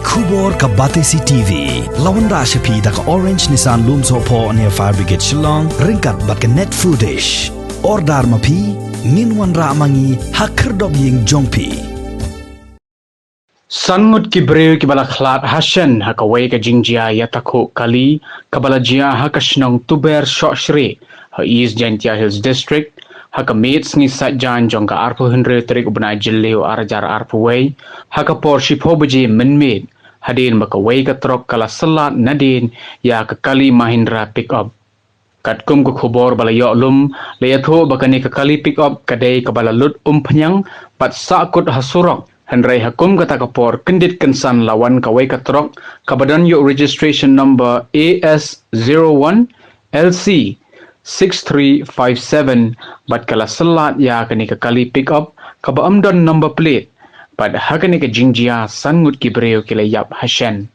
Khubor ka Batesi TV. Lawan ra siya da ka Orange Nissan Lumso po near Fire Brigade Shillong. Ringkat bat ka net foodish. Ordar mapi. Minwan ra mangi hakerdog ying jongpi. Sangut ki breu ki bala khlat hashan hakawai ka jingjia yatakho kali kabala jia hakashnong tuber shoshre ha East Jantia Hills District haka mates ni satjan jongka arpu hundre tarik ubnai jilleo arajar arpu way haka por shiphobuji minmid hadin makawai ka trok kala salat nadin ya ka kali Mahindra pick up katkum ko khubor bala yolum layatho bakani ka kali pick up kadai kabala lut phanyang pat sakut hasurok Hendrai hakum kata kapor kendit kensan lawan kawai katrok kabadan yo registration number AS01 LC 6357 bat kala selat ya kani ka kali pick up kaba amdan number plate pad hakani ka jingjia sangut ki breu ki layap hashan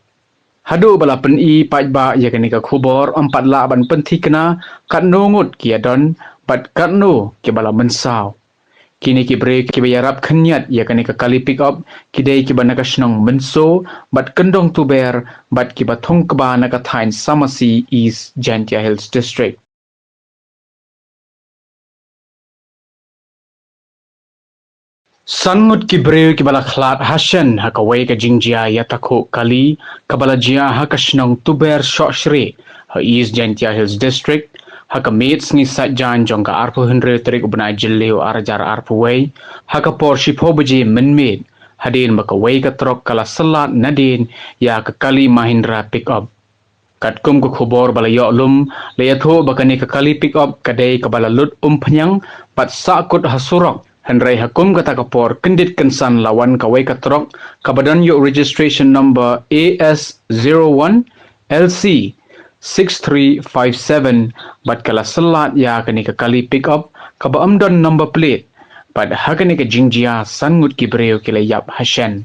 hadu bala pen I pajba ya kani ka khubor 4 laban pentikna kat nongut ki adon pad kat no ki bala mensau kini ki break ki bayarap khanyat ya kani ka kali pick up kidai ki banaka shnong menso bat kendong tuber bat ki bathong kba naka thain Samasi East Jantia Hills District sangut ki breu ki bala khlat hashan hakawai ka jingjia yatakho kali kabala jia hakashnong tuber shoshre ha East Jantia Hills District haka mates ni satjan jongka arpu hundre tarik ubnai jilleo arajar arpu way haka por shiphobuji minmid hadin makawai ka trok kala salat nadin ya ka kali Mahindra pick up katkum ko khubor bala yolum layatho bakani ka kali pick up kadai kabala lut phanyang pat sakut hasurok Hendrai hakum kata kapor kendit kensan lawan kawai katrok kabadan yo registration number AS01 LC 6357 bat kala selat ya kani ka kali pick up kaba amdan number plate pad hakani ka jingjia sangut ki breu ki layap hashan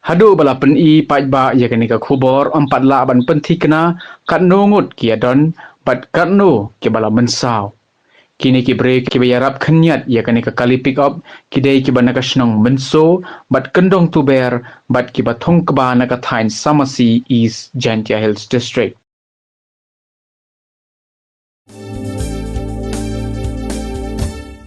hadu bala pen I pajba ya kani ka khubor 4 laban pentikna kat nongut ki adon pad kat no ki bala mensau kini ki break ki bayarap khanyat ya kani ka kali pick up kidai ki banaka shnong menso bat kendong tuber bat ki bathong kba naka thain Samasi East Jantia Hills District